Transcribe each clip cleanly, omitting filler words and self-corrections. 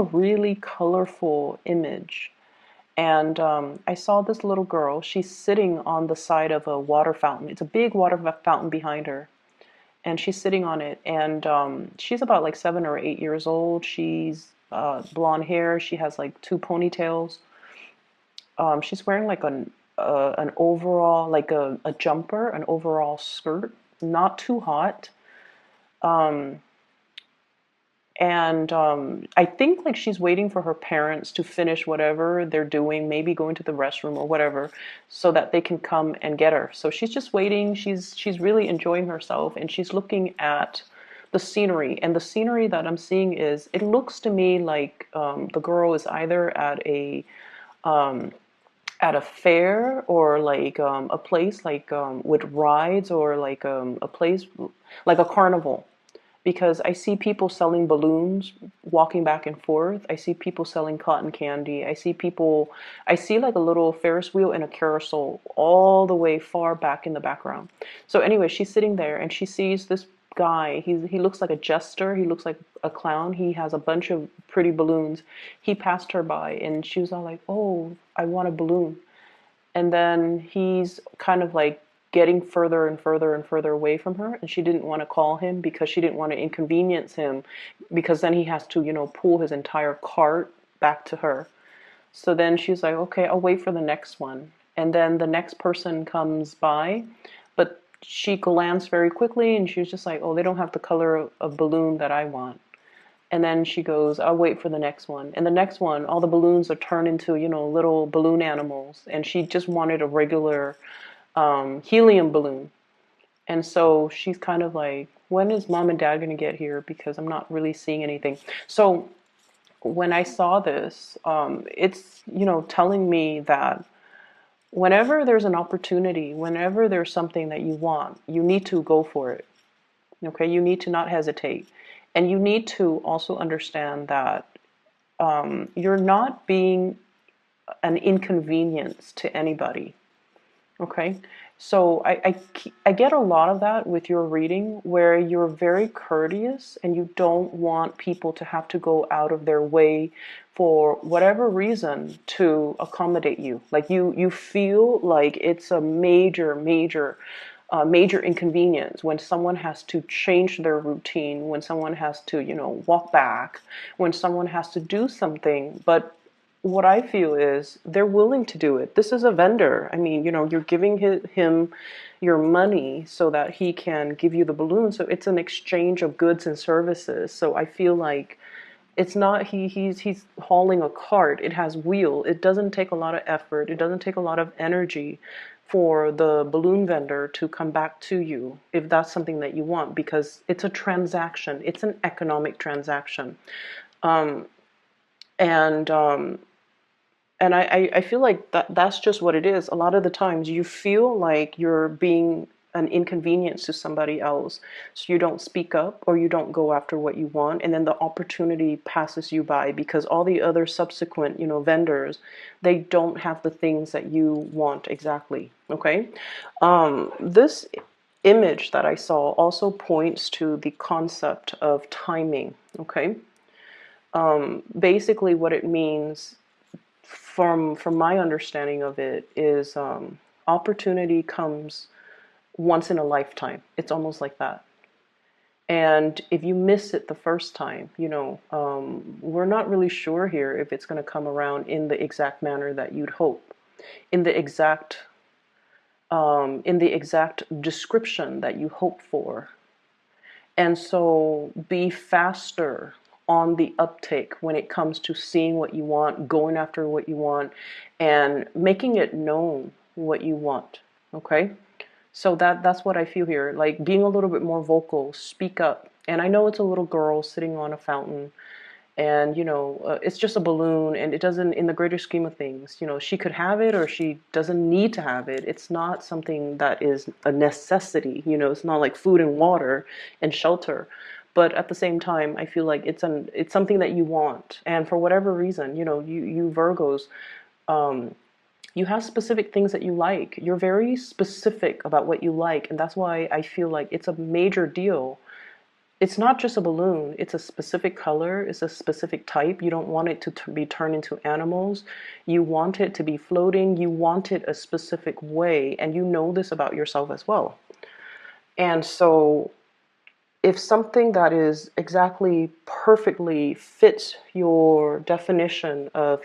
a really colorful image. And I saw this little girl. She's sitting on the side of a water fountain. It's a big water fountain behind her. And she's sitting on it. And she's about like 7 or 8 years old. She's blonde hair. She has like two ponytails. She's wearing like an overall, like a jumper, an overall skirt. Not too hot. Um, And I think like she's waiting for her parents to finish whatever they're doing, maybe going to the restroom or whatever, so that they can come and get her. So she's just waiting. She's really enjoying herself, and she's looking at the scenery. And the scenery that I'm seeing is, it looks to me like the girl is either um, at a fair, or like a place like with rides, or like a place like a carnival, because I see people selling balloons walking back and forth. I see people selling cotton candy. I see like a little Ferris wheel and a carousel all the way far back in the background. So anyway, she's sitting there and she sees this guy. He looks like a jester. He looks like a clown. He has a bunch of pretty balloons. He passed her by and she was all like, "Oh, I want a balloon." And then he's kind of like getting further and further and further away from her, and she didn't want to call him because she didn't want to inconvenience him, because then he has to, pull his entire cart back to her. So then she's like, "Okay, I'll wait for the next one." And then the next person comes by, but she glanced very quickly and she was just like, "Oh, they don't have the color of balloon that I want." And then she goes, "I'll wait for the next one." And the next one, all the balloons are turned into, little balloon animals. And she just wanted a regular helium balloon. And so she's kind of like, "When is mom and dad going to get here? Because I'm not really seeing anything." So when I saw this, it's, telling me that whenever there's an opportunity, whenever there's something that you want, you need to go for it. Okay, you need to not hesitate. And you need to also understand that you're not being an inconvenience to anybody. Okay, so I get a lot of that with your reading, where you're very courteous and you don't want people to have to go out of their way for whatever reason to accommodate you. Like you feel like it's a major inconvenience when someone has to change their routine, when someone has to, walk back, when someone has to do something. But what I feel is they're willing to do it. This is a vendor. I mean, you're giving him your money so that he can give you the balloon. So it's an exchange of goods and services. So I feel like it's not he's hauling a cart. It has wheel. It doesn't take a lot of effort. It doesn't take a lot of energy for the balloon vendor to come back to you if that's something that you want, because it's a transaction. It's an economic transaction. Um, and I feel like that's just what it is. A lot of the times you feel like you're being an inconvenience to somebody else, so you don't speak up or you don't go after what you want, and then the opportunity passes you by because all the other subsequent, vendors, they don't have the things that you want exactly. Okay, this image that I saw also points to the concept of timing. Okay, basically what it means, from my understanding of it, is opportunity comes once in a lifetime. It's almost like that. And if you miss it the first time, we're not really sure here if it's going to come around in the exact manner that you'd hope, in the exact description that you hope for. And so be faster on the uptake when it comes to seeing what you want, going after what you want, and making it known what you want. Okay? So that's what I feel here. Like being a little bit more vocal, speak up. And I know it's a little girl sitting on a fountain, and it's just a balloon, and it doesn't, in the greater scheme of things, she could have it or she doesn't need to have it. It's not something that is a necessity. It's not like food and water and shelter. But at the same time, I feel like it's something that you want, and for whatever reason, you Virgos, you have specific things that you like. You're very specific about what you like, and that's why I feel like it's a major deal It's not just a balloon, it's a specific color, it's a specific type. You don't want it to be turned into animals. You want it to be floating. You want it a specific way, and you know this about yourself as well. And so if something that is exactly perfectly fits your definition of,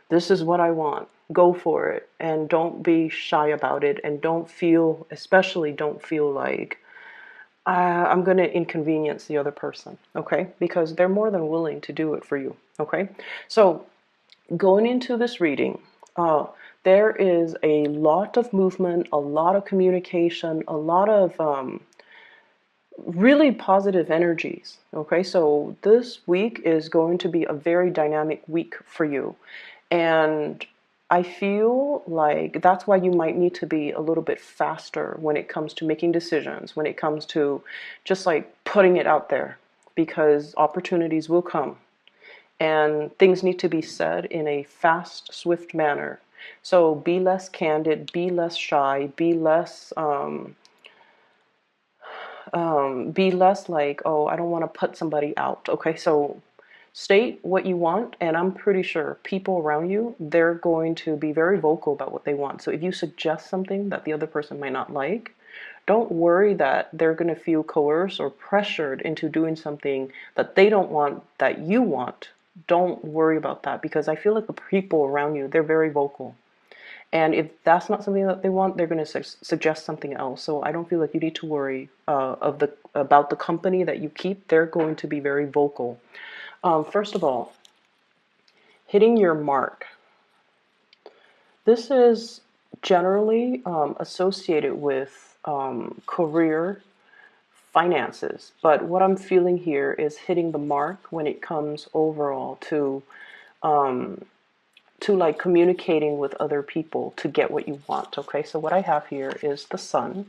this is what I want, go for it, and don't be shy about it, and especially don't feel like I'm going to inconvenience the other person, okay? Because they're more than willing to do it for you, okay? So going into this reading, there is a lot of movement, a lot of communication, a lot of really positive energies, okay? So this week is going to be a very dynamic week for you. And I feel like that's why you might need to be a little bit faster when it comes to making decisions, when it comes to just like putting it out there, because opportunities will come and things need to be said in a fast, swift manner. So be less candid, be less shy, be less like, oh, I don't want to put somebody out. Okay, so state what you want, and I'm pretty sure people around you, they're going to be very vocal about what they want. So if you suggest something that the other person might not like, don't worry that they're going to feel coerced or pressured into doing something that they don't want, that you want. Don't worry about that, because I feel like the people around you, they're very vocal. And if that's not something that they want, they're going to suggest something else. So I don't feel like you need to worry about the company that you keep. They're going to be very vocal. First of all, hitting your mark. This is generally associated with career, finances. But what I'm feeling here is hitting the mark when it comes overall to like communicating with other people to get what you want. Okay, so what I have here is the sun,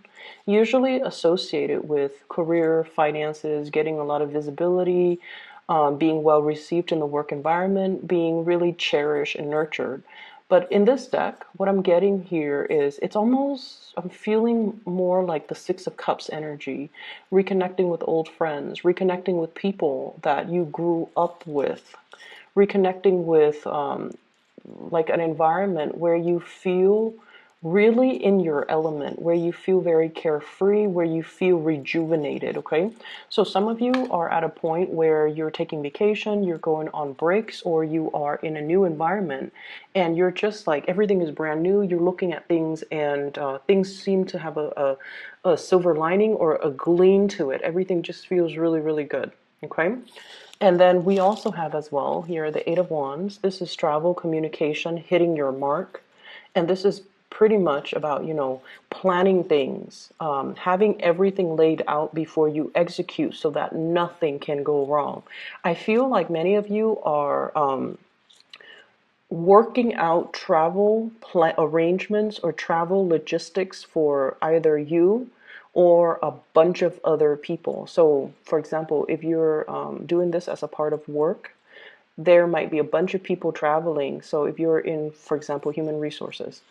usually associated with career, finances, getting a lot of visibility, being well received in the work environment, being really cherished and nurtured. But in this deck, what I'm getting here is I'm feeling more like the Six of Cups energy, reconnecting with old friends, reconnecting with people that you grew up with, reconnecting with like an environment where you feel really in your element, where you feel very carefree, where you feel rejuvenated, okay? So some of you are at a point where you're taking vacation, you're going on breaks, or you are in a new environment and you're just like, everything is brand new. You're looking at things and things seem to have a silver lining or a gleam to it. Everything just feels really, really good, okay? And then we also have as well here the Eight of Wands. This is travel, communication, hitting your mark. And this is pretty much about, planning things, having everything laid out before you execute so that nothing can go wrong. I feel like many of you are working out travel arrangements or travel logistics for either you or a bunch of other people. So, for example, if you're doing this as a part of work, there might be a bunch of people traveling. So, if you're in, for example, human resources,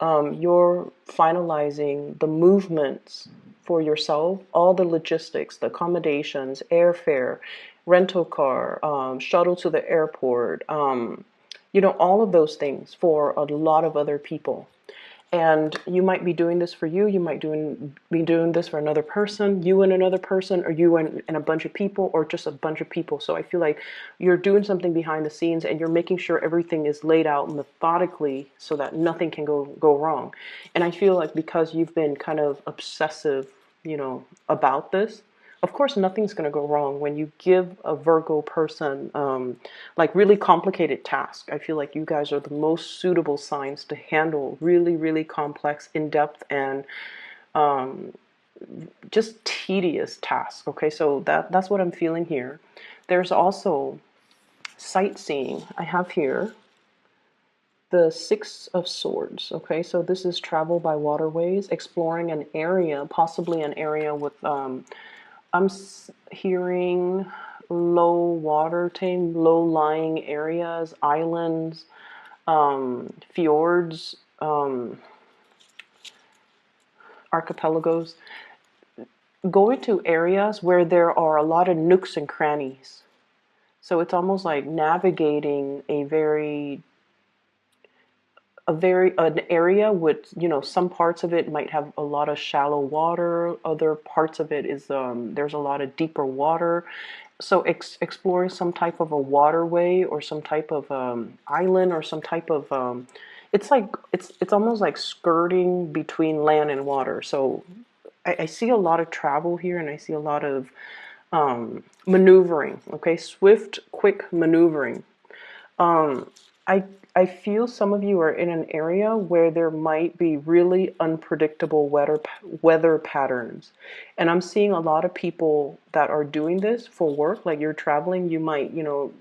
you're finalizing the movements for yourself, all the logistics, the accommodations, airfare, rental car, shuttle to the airport, all of those things for a lot of other people. And you might be doing this for you. You might be doing this for another person, you and another person, or you and a bunch of people, or just a bunch of people. So I feel like you're doing something behind the scenes and you're making sure everything is laid out methodically so that nothing can go wrong. And I feel like because you've been kind of obsessive, about this, of course, nothing's going to go wrong when you give a Virgo person like really complicated tasks. I feel like you guys are the most suitable signs to handle really, really complex, in-depth, and just tedious tasks. Okay, so that's what I'm feeling here. There's also sightseeing. I have here the Six of Swords. Okay, so this is travel by waterways, exploring an area, possibly an area with I'm hearing low water tame, low-lying areas, islands, fjords, archipelagos. go into areas where there are a lot of nooks and crannies. So it's almost like navigating an area with, some parts of it might have a lot of shallow water, other parts of it is there's a lot of deeper water. So exploring some type of a waterway or some type of island or some type of it's like it's almost like skirting between land and water. So I see a lot of travel here, and I see a lot of maneuvering. Okay, swift, quick maneuvering. Um, I I feel some of you are in an area where there might be really unpredictable weather patterns, and I'm seeing a lot of people that are doing this for work. Like you're traveling, you might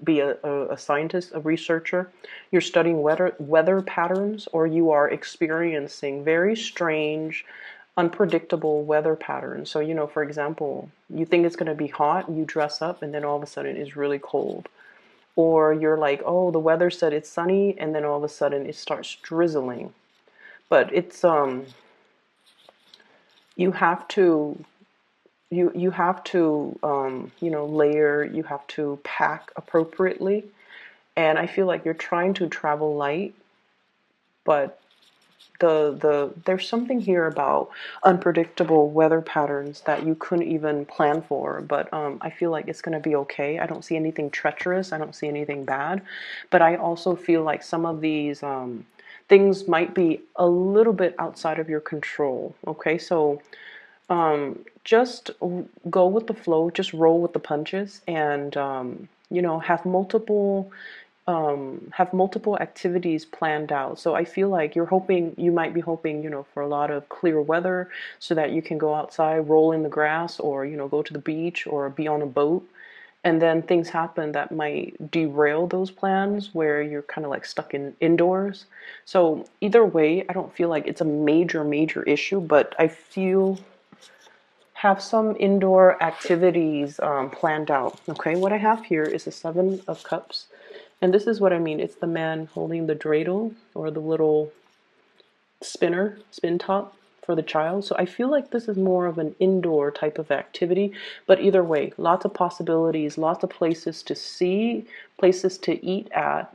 be a scientist, a researcher. You're studying weather patterns, or you are experiencing very strange, unpredictable weather patterns. So for example, you think it's going to be hot, you dress up, and then all of a sudden it's really cold. Or you're like, oh, the weather said it's sunny, and then all of a sudden it starts drizzling. But it's you have to you have to layer, you have to pack appropriately. And I feel like you're trying to travel light, but there's something here about unpredictable weather patterns that you couldn't even plan for. But I feel like it's going to be okay. I don't see anything treacherous. I don't see anything bad. But I also feel like some of these things might be a little bit outside of your control. Okay, so just go with the flow. Just roll with the punches, and have multiple activities planned out. So I feel like you might be hoping, for a lot of clear weather so that you can go outside, roll in the grass, or, go to the beach or be on a boat. And then things happen that might derail those plans where you're kind of like stuck indoors. So either way, I don't feel like it's a major issue, but I feel have some indoor activities planned out. Okay, what I have here is the Seven of Cups. And this is what I mean. It's the man holding the dreidel, or the little spin top for the child. So I feel like this is more of an indoor type of activity. But either way, lots of possibilities, lots of places to see, places to eat at,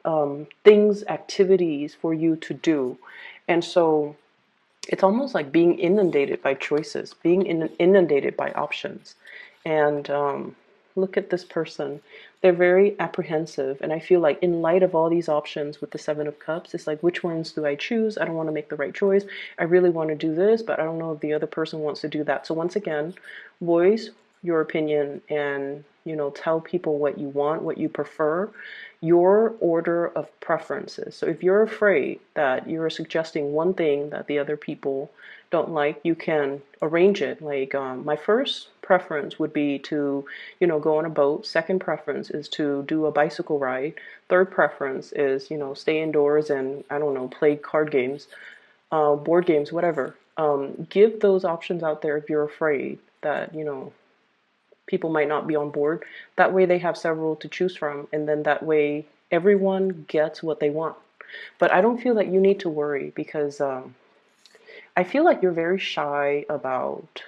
things, activities for you to do. And so it's almost like being inundated by choices, being inundated by options. And look at this person. They're very apprehensive. And I feel like in light of all these options with the Seven of Cups, it's like, which ones do I choose? I don't want to make the right choice. I really want to do this, but I don't know if the other person wants to do that. So once again, voice your opinion, and tell people what you want, what you prefer, your order of preferences. So if you're afraid that you're suggesting one thing that the other people don't like, you can arrange it. Like my first preference would be to go on a boat. Second preference is to do a bicycle ride. Third preference is stay indoors and, I don't know, play card games, board games, whatever. Give those options out there if you're afraid that people might not be on board. That way they have several to choose from, and then that way everyone gets what they want. But I don't feel that you need to worry, because I feel like you're very shy about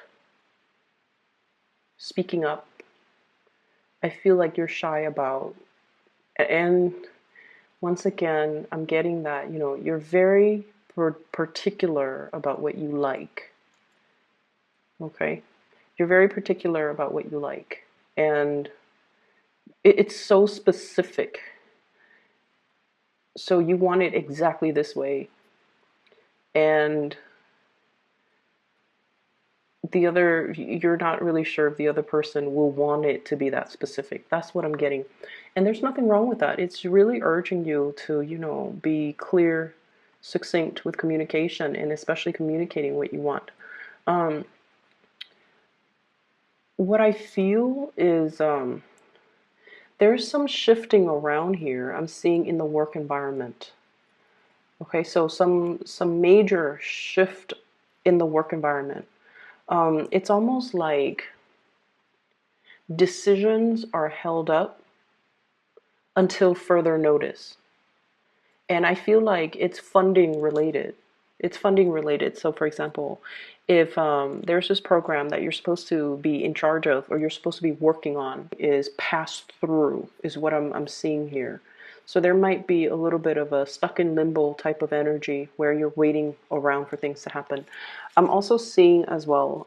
speaking up. I feel like you're shy about, and once again, I'm getting that, you're very particular about what you like. Okay? You're very particular about what you like. And it's so specific. So you want it exactly this way. And you're not really sure if the other person will want it to be that specific. That's what I'm getting. And there's nothing wrong with that. It's really urging you to, be clear, succinct with communication, and especially communicating what you want. What I feel is there's some shifting around here I'm seeing in the work environment. Okay, so some major shift in the work environment. It's almost like decisions are held up until further notice. And I feel like it's funding related. It's funding related. So for example, if there's this program that you're supposed to be in charge of or you're supposed to be working on is passed through, is what I'm seeing here. So there might be a little bit of a stuck in limbo type of energy where you're waiting around for things to happen. I'm also seeing as well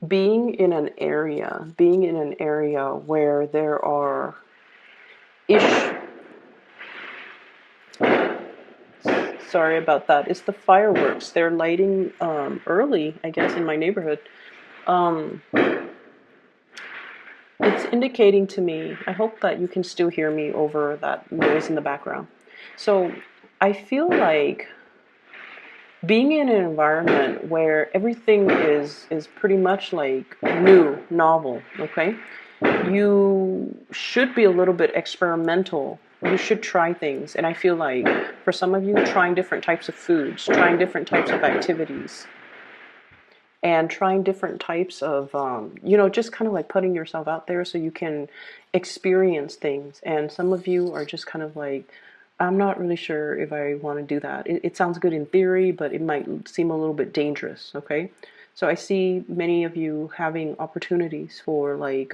being in an area where there are ish. Sorry about that. It's the fireworks. They're lighting early, I guess, in my neighborhood. Um, it's indicating to me, I hope that you can still hear me over that noise in the background. So I feel like being in an environment where everything is pretty much like new, novel, okay? You should be a little bit experimental. You should try things. And I feel like for some of you, trying different types of foods, trying different types of activities, and trying different types of, just kind of like putting yourself out there so you can experience things. And some of you are just kind of like, I'm not really sure if I want to do that. It sounds good in theory, but it might seem a little bit dangerous, okay? So I see many of you having opportunities for like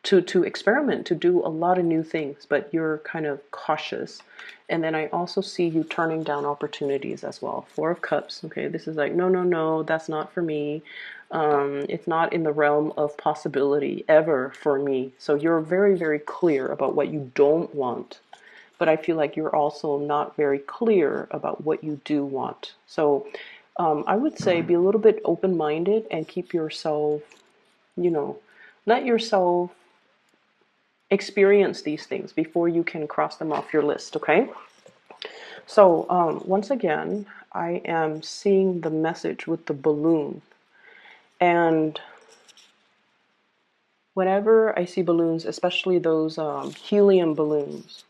to experiment, to do a lot of new things, but you're kind of cautious. And then I also see you turning down opportunities as well. Four of Cups, okay, this is like, no, no, no, that's not for me. It's not in the realm of possibility ever for me. So you're very, very clear about what you don't want. But I feel like you're also not very clear about what you do want. So I would say be a little bit open-minded and keep yourself, let yourself experience these things before you can cross them off your list, okay? So once again, I am seeing the message with the balloon. And whenever I see balloons, especially those helium balloons,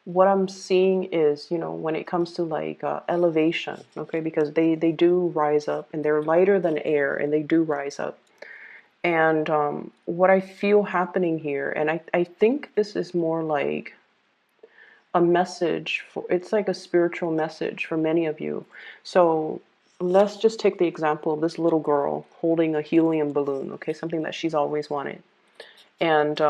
what I'm seeing is, when it comes to like elevation, okay, because they do rise up and they're lighter than air and they do rise up. And what I feel happening here, and I think this is more like a message it's like a spiritual message for many of you. So let's just take the example of this little girl holding a helium balloon, okay, something that she's always wanted. And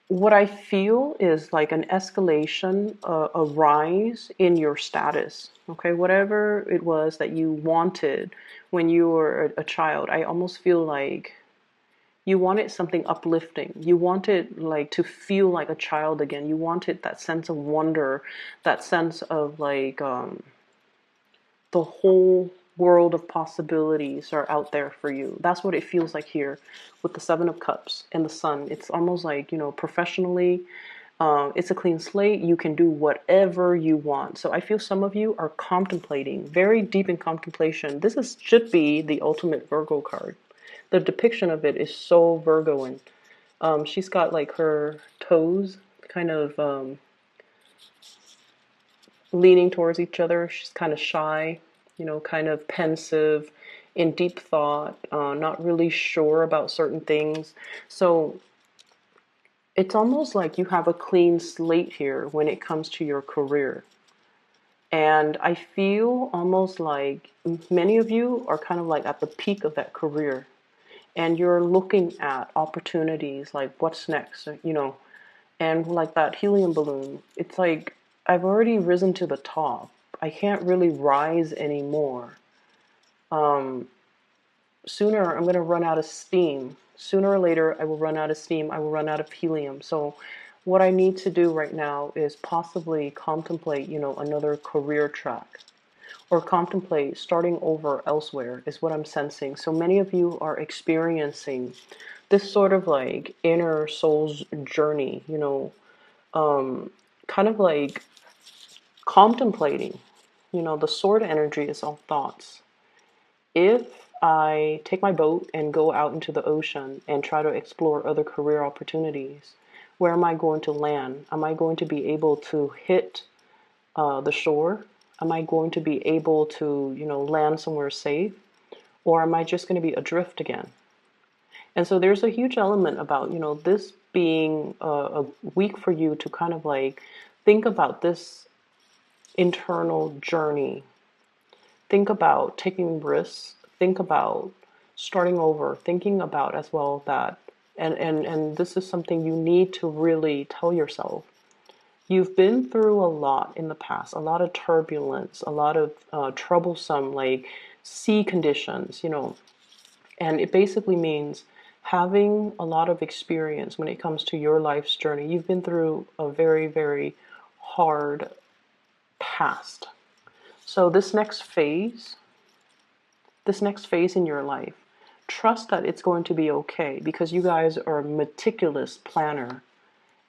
what I feel is like an escalation, a rise in your status, okay? Whatever it was that you wanted when you were a child, I almost feel like you wanted something uplifting. You wanted like to feel like a child again. You wanted that sense of wonder, that sense of like the whole world of possibilities are out there for you. That's what it feels like here with the Seven of Cups and the Sun. It's almost like, professionally, it's a clean slate. You can do whatever you want. So I feel some of you are contemplating, very deep in contemplation. Should be the ultimate Virgo card. The depiction of it is so Virgoan. She's got like her toes kind of leaning towards each other. She's kind of shy, kind of pensive, in deep thought, not really sure about certain things. So it's almost like you have a clean slate here when it comes to your career. And I feel almost like many of you are kind of like at the peak of that career. And you're looking at opportunities like what's next, and like that helium balloon, it's like I've already risen to the top. I can't really rise anymore. Sooner I'm going to run out of steam. Sooner or later I will run out of steam. I will run out of helium. So what I need to do right now is possibly contemplate, another career track, or contemplate starting over elsewhere, is what I'm sensing. So many of you are experiencing this sort of like inner soul's journey, kind of like contemplating, the sword energy is all thoughts. If I take my boat and go out into the ocean and try to explore other career opportunities, where am I going to land? Am I going to be able to hit the shore? Am I going to be able to, land somewhere safe? Or am I just going to be adrift again? And so there's a huge element about, this being a week for you to kind of like think about this internal journey think about taking risks, think about starting over, thinking about as well that, and this is something you need to really tell yourself. You've been through a lot in the past, a lot of turbulence, a lot of troublesome, like sea conditions, and it basically means having a lot of experience when it comes to your life's journey. You've been through a very, very hard past. So this next phase in your life, trust that it's going to be okay because you guys are a meticulous planner.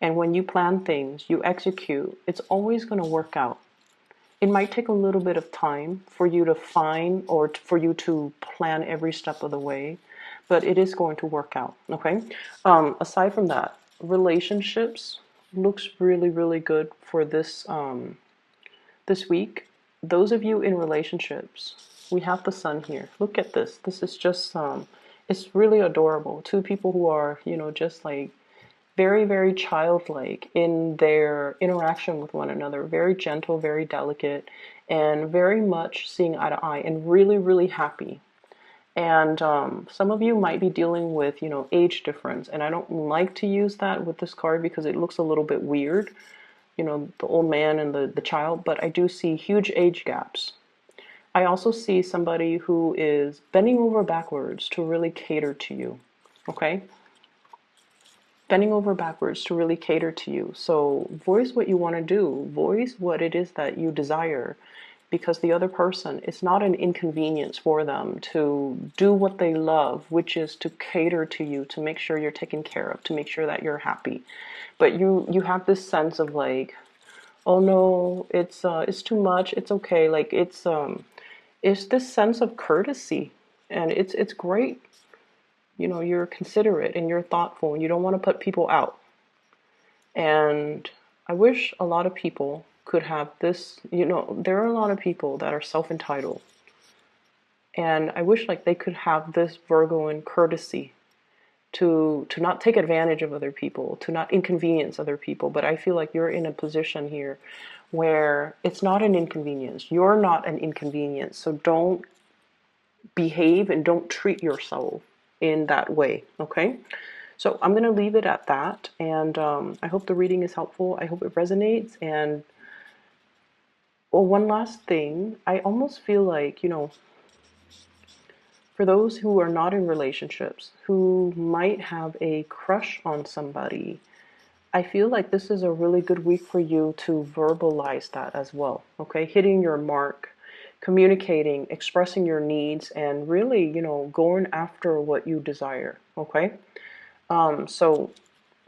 And when you plan things, you execute, it's always going to work out. It might take a little bit of time for you to find or for you to plan every step of the way, but it is going to work out, okay? Aside from that, relationships looks really, really good for this week. Those of you in relationships, we have the sun here. Look at this. This is just it's really adorable. Two people who are, just like very, very childlike in their interaction with one another, very gentle, very delicate, and very much seeing eye to eye and really, really happy. And some of you might be dealing with, age difference. And I don't like to use that with this card because it looks a little bit weird, the old man and the child, but I do see huge age gaps. I also see somebody who is bending over backwards to really cater to you, okay? Bending over backwards to really cater to you. So voice what you want to do. Voice what it is that you desire, because the other person, it's not an inconvenience for them to do what they love, which is to cater to you, to make sure you're taken care of, to make sure that you're happy. But you have this sense of like, oh no, it's too much, it's okay. Like it's this sense of courtesy, and it's great. You're considerate and you're thoughtful and you don't want to put people out. And I wish a lot of people could have this, there are a lot of people that are self-entitled. And I wish like they could have this Virgoan courtesy to not take advantage of other people, to not inconvenience other people. But I feel like you're in a position here where it's not an inconvenience. You're not an inconvenience. So don't behave and don't treat yourself in that way, okay? So I'm going to leave it at that, and I hope the reading is helpful. I hope it resonates. And well, one last thing, I almost feel like, for those who are not in relationships, who might have a crush on somebody, I feel like this is a really good week for you to verbalize that as well, okay? Hitting your mark, communicating, expressing your needs, and really, going after what you desire, okay? So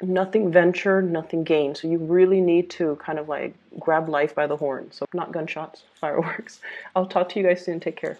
nothing ventured, nothing gained. So you really need to kind of like grab life by the horn. So not gunshots, fireworks. I'll talk to you guys soon. Take care.